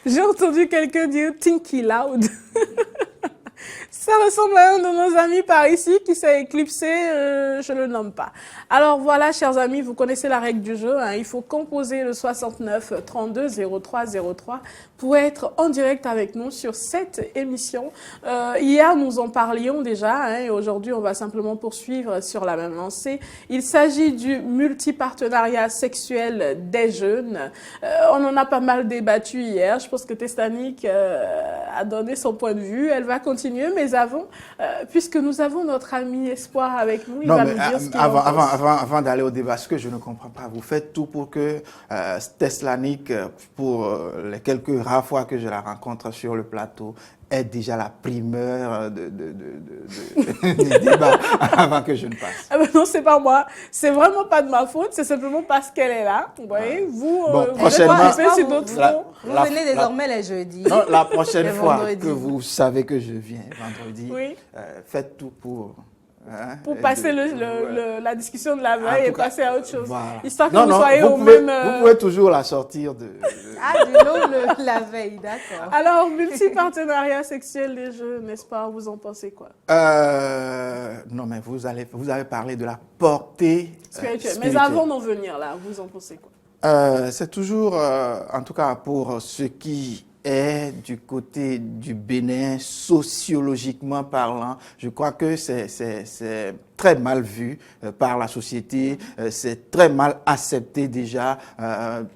J'ai entendu quelqu'un dire Tinky Loud. Ça ressemble à un de nos amis par ici qui s'est éclipsé, je ne le nomme pas. Alors voilà, chers amis, vous connaissez la règle du jeu. Hein, il faut composer le 69 32 03 03 pour être en direct avec nous sur cette émission. Hier, nous en parlions déjà hein, et aujourd'hui, on va simplement poursuivre sur la même lancée. Il s'agit du multipartenariat sexuel des jeunes. On en a pas mal débattu hier. Je pense que Testanik a donné son point de vue. Elle va continuer, mais avant, puisque nous avons notre ami Espoir avec nous, il va nous dire ce qu'il en pense. Avant d'aller au débat, ce que je ne comprends pas, vous faites tout pour que Teslanik, pour les quelques rares fois que je la rencontre sur le plateau, ait déjà la primeur du débat avant que je ne passe. Ah ben non, c'est pas moi. C'est vraiment pas de ma faute. C'est simplement parce qu'elle est là. Vous voyez, vous, bon, vous prochainement, sur d'autres fronts. Vous venez désormais les jeudis. Non, la prochaine fois vendredi. que vous savez que je viens vendredi, Oui. faites tout pour... Pour passer la discussion de la veille et passer à autre chose. Voilà. Histoire que vous soyez vous au pouvez, même... Vous pouvez toujours la sortir de... Ah, du lot la veille, d'accord. Alors, multipartenariat sexuel des jeunes, n'est-ce pas? Vous en pensez quoi? Non, mais vous avez parlé de la portée spirituelle. Mais avant d'en venir là, vous en pensez quoi? C'est toujours, en tout cas pour ce qui est du côté du Bénin, sociologiquement parlant, je crois que c'est très mal vu par la société, c'est très mal accepté déjà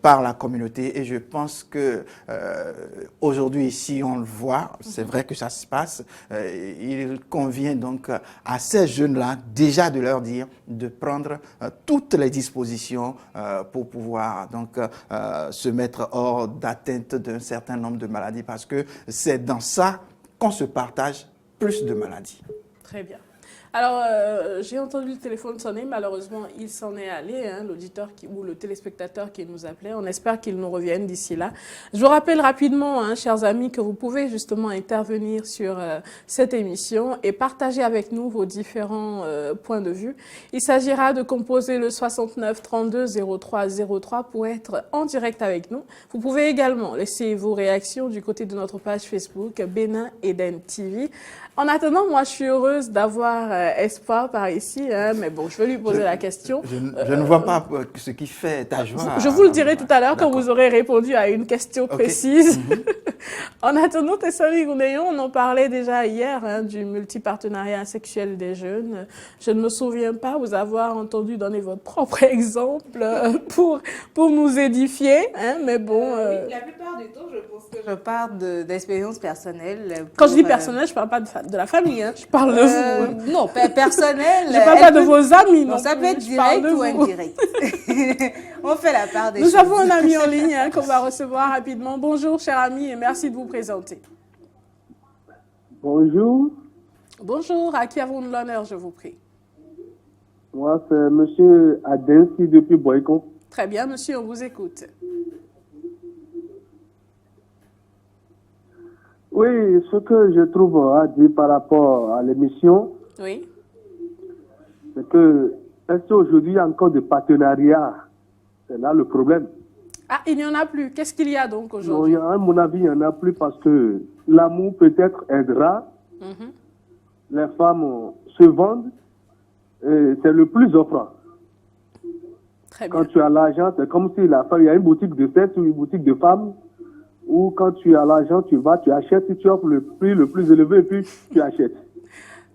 par la communauté et je pense que aujourd'hui, si on le voit, c'est vrai que ça se passe, il convient donc à ces jeunes-là déjà de leur dire de prendre toutes les dispositions pour pouvoir donc se mettre hors d'atteinte d'un certain nombre de maladies parce que c'est dans ça qu'on se partage plus de maladies. Très bien. Alors, j'ai entendu le téléphone sonner. Malheureusement, il s'en est allé, hein, l'auditeur ou le téléspectateur qui nous appelait. On espère qu'il nous revienne d'ici là. Je vous rappelle rapidement, hein, chers amis, que vous pouvez justement intervenir sur cette émission et partager avec nous vos différents points de vue. Il s'agira de composer le 69 32 03 03 pour être en direct avec nous. Vous pouvez également laisser vos réactions du côté de notre page Facebook Bénin Eden TV. En attendant, moi, je suis heureuse d'avoir Espoir par ici, hein, mais bon, je vais lui poser la question. Je ne vois pas ce qui fait ta joie. Je vous le dirai tout à l'heure quand vous aurez répondu à une question précise. En attendant, Tessali Goundéon, on en parlait déjà hier hein, du multipartenariat sexuel des jeunes. Je ne me souviens pas vous avoir entendu donner votre propre exemple pour nous édifier, hein, mais bon... La plupart du temps, je pense que je parle d'expérience personnelle. Quand je dis personnel, je ne parle pas de la famille, hein, je parle de vous. Hein. Non, personnel. Je ne parle pas de vos amis. Non, ça peut être direct ou indirect. On fait la part des choses. Nous avons un ami en ligne hein, qu'on va recevoir rapidement. Bonjour, cher ami, et merci de vous présenter. Bonjour. Bonjour, à qui avons-nous l'honneur, je vous prie? Moi, c'est M. Adensi depuis Boycon. Très bien, monsieur, on vous écoute. Oui, ce que je trouve à dire par rapport à l'émission, oui, c'est que est-ce qu'aujourd'hui il y a encore de partenariat? C'est là le problème. Ah, il n'y en a plus. Qu'est-ce qu'il y a donc aujourd'hui? À mon avis, il n'y en a plus parce que l'amour peut-être aidera. Les femmes se vendent et c'est le plus offrant. Très bien. Quand tu as l'argent, c'est comme si la femme, il y a une boutique de sexe ou une boutique de femmes. Ou quand tu as l'argent, tu vas, tu achètes, tu offres le prix le plus élevé et puis tu achètes.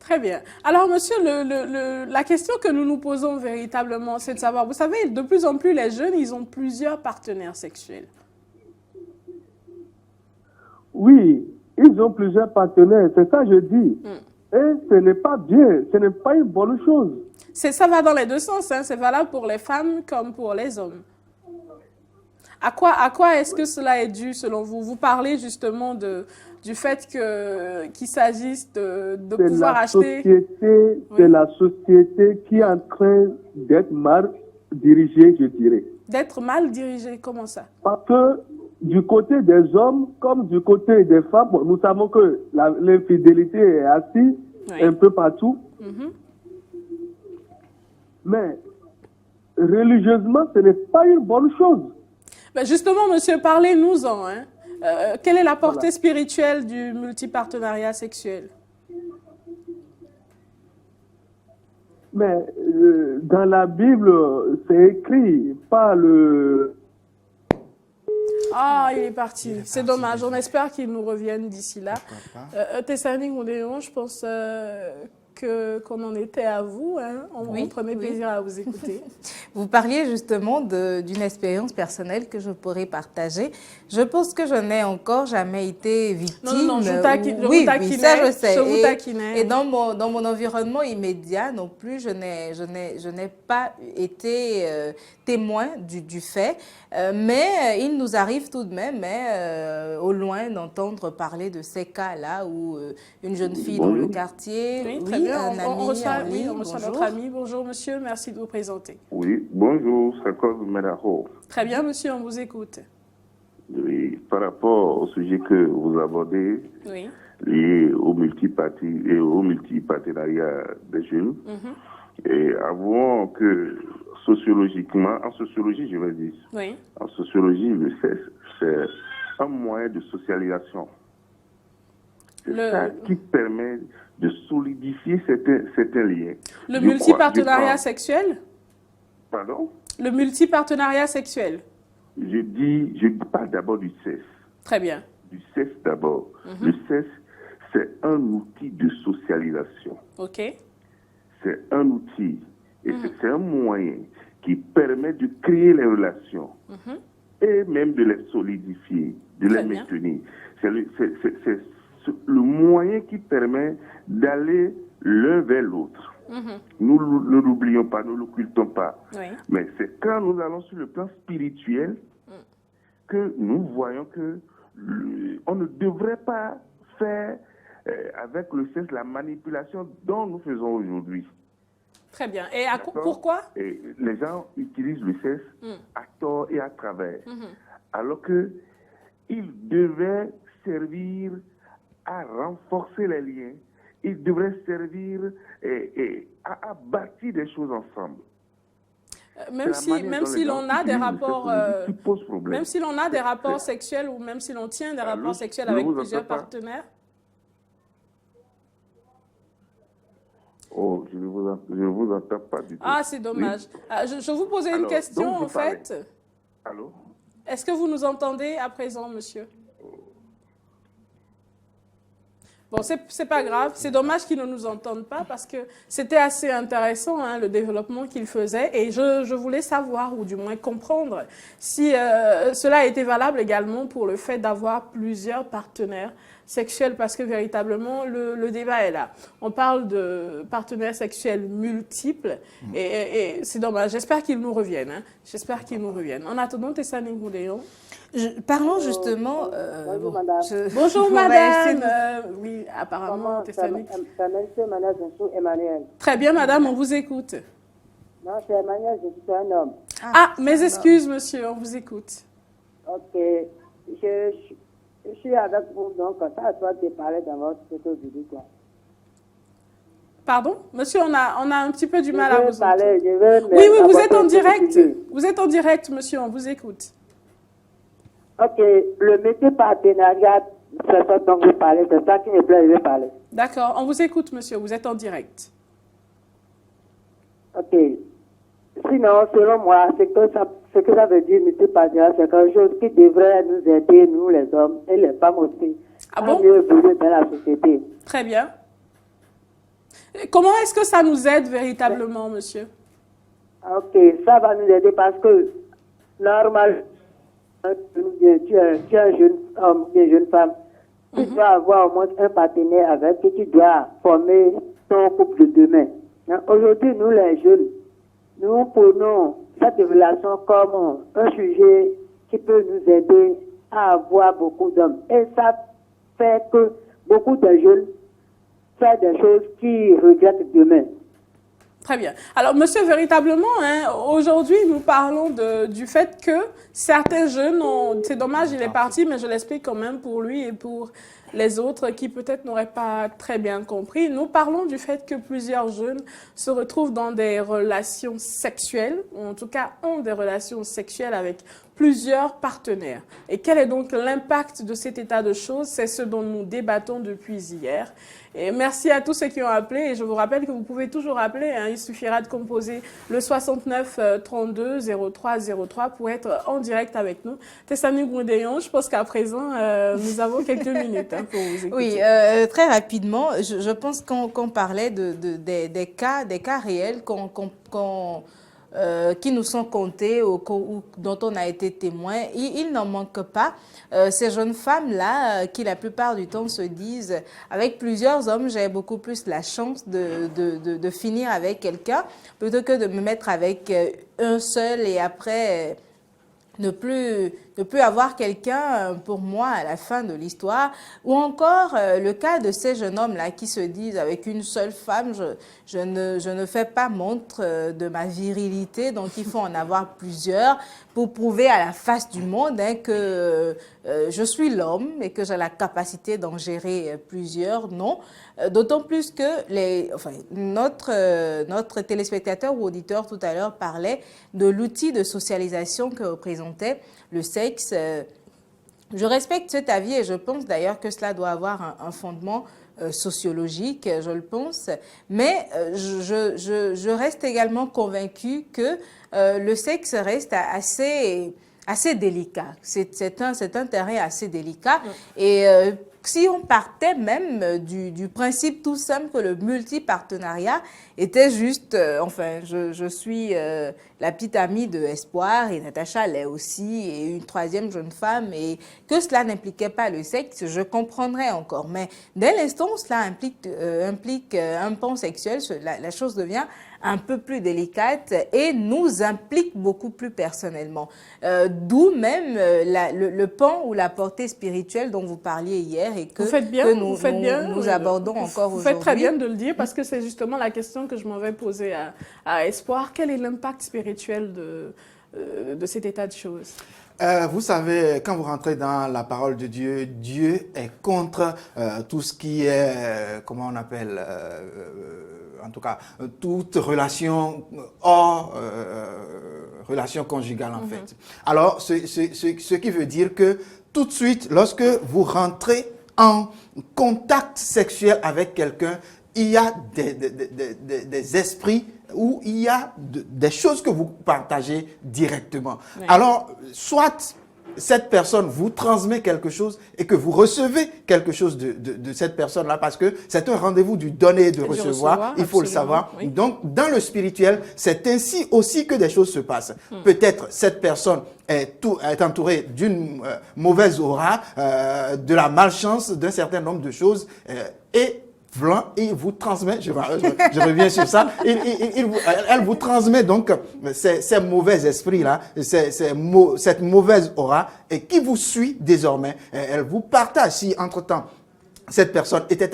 Très bien. Alors, monsieur, la question que nous nous posons véritablement, c'est de savoir, vous savez, de plus en plus, les jeunes, ils ont plusieurs partenaires sexuels. Oui, ils ont plusieurs partenaires, c'est ça que je dis. Et ce n'est pas bien, ce n'est pas une bonne chose. Ça va dans les deux sens, hein. C'est valable pour les femmes comme pour les hommes. À quoi est-ce que cela est dû selon vous? Vous parlez justement du fait qu'il s'agisse de pouvoir acheter... C'est la société qui est en train d'être mal dirigée, je dirais. D'être mal dirigée, comment ça? Parce que du côté des hommes comme du côté des femmes, bon, nous savons que l'infidélité est assise un peu partout. Mais religieusement, ce n'est pas une bonne chose. Ben justement, monsieur, parlez-nous-en. Hein. Quelle est la portée spirituelle du multipartenariat sexuel? Mais dans la Bible, c'est écrit, pas le... Ah, il est parti. C'est dommage. On espère qu'il nous revienne d'ici là. Tessani Goudéon, je pense qu'on en était à vous. Hein. On prenait plaisir à vous écouter. Vous parliez justement d'une expérience personnelle que je pourrais partager. Je pense que je n'ai encore jamais été victime. Non, je vous taquinais. Oui, ça je sais. Je vous taquinais. Et dans mon environnement immédiat non plus, je n'ai pas été témoin du fait. Mais il nous arrive tout de même, au loin, d'entendre parler de ces cas-là où une jeune fille dans le quartier, oui, très bien. un ami on reçoit, en ligne, on reçoit notre ami. Bonjour monsieur, merci de vous présenter. Oui, bonjour, c'est Cause Medaho. Très bien monsieur, on vous écoute. Oui, par rapport au sujet que vous abordez, Oui. lié au multiparti et au multipartenariat des jeunes, et avouons que sociologiquement, en sociologie je vais dire, Oui. en sociologie le sexe c'est un moyen de socialisation. C'est ça qui permet de solidifier certains liens. Le multipartenariat sexuel? Pardon? Le multipartenariat sexuel. Je parle d'abord du sexe. Très bien. Du sexe d'abord. Le sexe, c'est un outil de socialisation. OK. C'est un outil et c'est un moyen qui permet de créer les relations et même de les solidifier, de les maintenir. C'est le moyen qui permet d'aller l'un vers l'autre. Nous ne l'oublions pas, nous ne l'occultons pas. Oui. Mais c'est quand nous allons sur le plan spirituel que nous voyons que on ne devrait pas faire avec le sexe la manipulation dont nous faisons aujourd'hui. Très bien. Et pourquoi? Et les gens utilisent le sexe à tort et à travers. Alors que il devait servir à renforcer les liens, il devrait servir à bâtir des choses ensemble. Même si l'on a des rapports, même si l'on a des rapports sexuels ou même si l'on tient des rapports sexuels avec plusieurs partenaires. Oh, je ne vous entends pas du tout. Ah, c'est dommage. Oui. Je vous posais une question en fait. Allô? Est-ce que vous nous entendez à présent, monsieur? Bon, c'est pas grave. C'est dommage qu'ils ne nous entendent pas parce que c'était assez intéressant, hein, le développement qu'ils faisaient. Et je voulais savoir, ou du moins comprendre, si cela a été valable également pour le fait d'avoir plusieurs partenaires sexuels, parce que véritablement, le débat est là. On parle de partenaires sexuels multiples et c'est dommage. J'espère qu'ils nous reviennent. Hein. J'espère qu'ils nous reviennent. En attendant, Tessani Goudéon. Parlons justement... bonjour, madame. Bonjour, madame. Oui, apparemment, Tessani. Emmanuel. Très bien, madame, on vous écoute. Non, c'est Emmanuel, je suis un homme. Ah, mes excuses, monsieur, on vous écoute. Ok. Je suis avec vous, donc ça à toi de parler dans votre vidéo, quoi. Pardon? Monsieur, on a un petit peu du mal à vous entendre. Oui, vous êtes en direct. Vous êtes en direct, monsieur, on vous écoute. Ok, le métier partenariat, c'est ça dont vous parlez, c'est ça qui me plaît, je vais parler. D'accord, on vous écoute, monsieur, vous êtes en direct. Ok. Sinon, selon moi, ce que ça veut dire, métier partenariat, c'est quelque chose qui devrait nous aider, nous les hommes et les femmes aussi, à mieux évoluer dans la société. Très bien. Comment est-ce que ça nous aide véritablement, monsieur? Ok, ça va nous aider parce que, normalement, tu es un jeune homme, une jeune femme, tu dois avoir au moins un partenaire avec qui tu dois former ton couple de demain. Aujourd'hui, nous les jeunes, nous prenons cette relation comme un sujet qui peut nous aider à avoir beaucoup d'hommes. Et ça fait que beaucoup de jeunes font des choses qu'ils regrettent demain. Très bien. Alors, monsieur, véritablement, hein, aujourd'hui, nous parlons du fait que certains jeunes ont... C'est dommage, il est parti, mais je l'explique quand même pour lui et pour les autres qui peut-être n'auraient pas très bien compris. Nous parlons du fait que plusieurs jeunes se retrouvent dans des relations sexuelles, ou en tout cas ont des relations sexuelles avec plusieurs partenaires. Et quel est donc l'impact de cet état de choses? C'est ce dont nous débattons depuis hier. Et merci à tous ceux qui ont appelé. Et je vous rappelle que vous pouvez toujours appeler. Hein. Il suffira de composer le 69 32 03 03 pour être en direct avec nous. Tessani Goundéon, je pense qu'à présent, nous avons quelques minutes hein, pour vous écouter. Oui, très rapidement, je pense qu'on parlait des cas réels qui nous sont comptés ou dont on a été témoin. Il n'en manque pas. Ces jeunes femmes-là, qui la plupart du temps se disent, avec plusieurs hommes, j'ai beaucoup plus la chance de finir avec quelqu'un plutôt que de me mettre avec un seul et après ne plus avoir quelqu'un pour moi à la fin de l'histoire. Ou encore le cas de ces jeunes hommes-là qui se disent avec une seule femme, je ne fais pas montre de ma virilité, donc il faut en avoir plusieurs pour prouver à la face du monde hein, que je suis l'homme et que j'ai la capacité d'en gérer plusieurs. Non, d'autant plus que notre téléspectateur ou auditeur tout à l'heure parlait de l'outil de socialisation que représentait le sexe. Je respecte cet avis et je pense d'ailleurs que cela doit avoir un fondement sociologique, je le pense, mais je reste également convaincue que le sexe reste assez délicat. C'est un terrain assez délicat et si on partait même du principe tout simple que le multipartenariat était juste, je suis la petite amie de Espoir et Natacha l'est aussi et une troisième jeune femme et que cela n'impliquait pas le sexe, je comprendrais encore. Mais dès l'instant où cela implique un pan sexuel, la chose devient un peu plus délicate et nous implique beaucoup plus personnellement. D'où même le pan ou la portée spirituelle dont vous parliez hier et que, nous abordons encore aujourd'hui. Vous faites très bien de le dire parce que c'est justement la question que je m'en vais poser à Espoir. Quel est l'impact spirituel de cet état de choses? Vous savez, quand vous rentrez dans la parole de Dieu, Dieu est contre tout ce qui est, comment on appelle, en tout cas, toute relation hors relation conjugale, en fait. Alors, ce qui veut dire que tout de suite, lorsque vous rentrez en contact sexuel avec quelqu'un, il y a des esprits où il y a des choses que vous partagez directement. Oui. Alors, soit cette personne vous transmet quelque chose et que vous recevez quelque chose de cette personne-là parce que c'est un rendez-vous du donner et de recevoir, il faut le savoir. Oui. Donc, dans le spirituel, c'est ainsi aussi que des choses se passent. Peut-être cette personne est entourée d'une mauvaise aura, de la malchance, d'un certain nombre de choses et il vous transmet, je reviens sur ça, elle vous transmet donc ces mauvais esprits-là, cette mauvaise aura, et qui vous suit désormais. Elle vous partage. Si entre-temps, cette personne était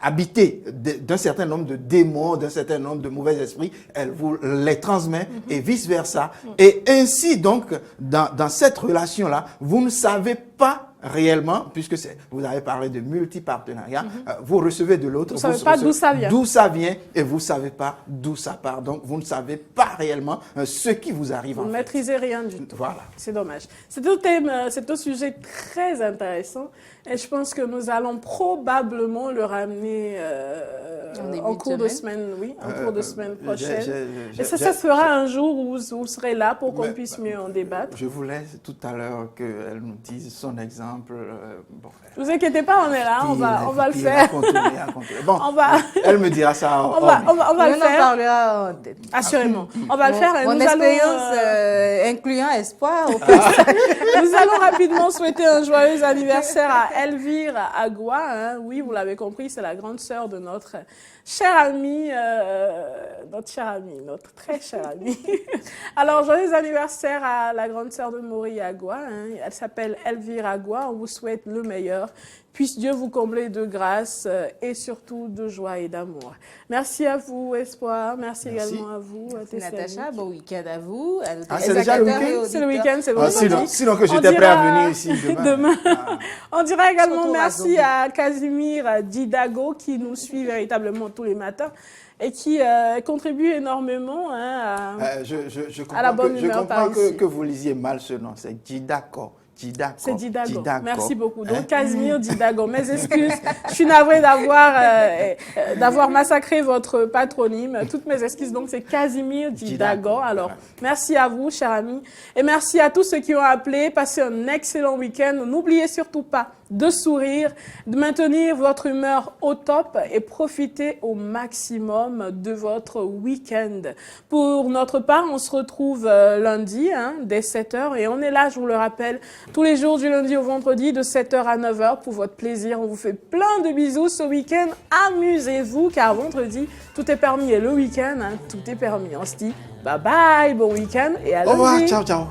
habitée d'un certain nombre de démons, d'un certain nombre de mauvais esprits, elle vous les transmet et vice-versa. Et ainsi donc, dans cette relation-là, vous ne savez pas réellement, puisque vous avez parlé de multipartenariat, vous recevez de l'autre. Vous ne savez pas d'où ça vient. D'où ça vient et vous ne savez pas d'où ça part. Donc, vous ne savez pas réellement ce qui vous arrive. Vous ne maîtrisez rien du tout. Voilà. C'est dommage. C'est un sujet très intéressant et je pense que nous allons probablement le ramener en cours de semaine, en cours de semaine prochaine. Et ça se fera un jour où vous serez là pour qu'on puisse mieux en débattre. Je voulais tout à l'heure qu'elle nous dise son exemple. Ne vous inquiétez pas, on est là, on va le faire. Bon, elle me dira ça. On va le faire. Parlera assurément. On va le faire. Et mon expérience incluant Espoir. Nous allons rapidement souhaiter un joyeux anniversaire à Elvire Agua. Hein. Oui, vous l'avez compris, c'est la grande sœur de notre cher ami, notre très cher ami. Alors, joyeux anniversaire à la grande sœur de Maury Agua. Hein. Elle s'appelle Elvire Agua. On vous souhaite le meilleur. Puisse Dieu vous combler de grâce et surtout de joie et d'amour. Merci à vous, Espoir. Merci également à vous, Natacha. Bon week-end à vous. C'est déjà le week-end? C'est le week-end, c'est vrai. Sinon que j'étais prêt à venir ici demain. On dira également merci à Casimir Didago qui nous suit véritablement tous les matins et qui contribue énormément à la bonne humeur par ici. Je comprends que vous lisiez mal ce nom, c'est Didago. C'est Didago. Merci beaucoup. Donc, Casimir Didago. Mes excuses. Je suis navrée d'avoir massacré votre patronyme. Toutes mes excuses. Donc, c'est Casimir Didago. Alors, merci à vous, chers amis. Et merci à tous ceux qui ont appelé. Passez un excellent week-end. N'oubliez surtout pas de sourire, de maintenir votre humeur au top et profiter au maximum de votre week-end. Pour notre part, on se retrouve lundi dès 7h et on est là, je vous le rappelle, tous les jours du lundi au vendredi de 7h à 9h pour votre plaisir. On vous fait plein de bisous ce week-end. Amusez-vous car vendredi, tout est permis et le week-end, tout est permis. On se dit bye bye, bon week-end et à lundi. Au revoir, ciao, ciao.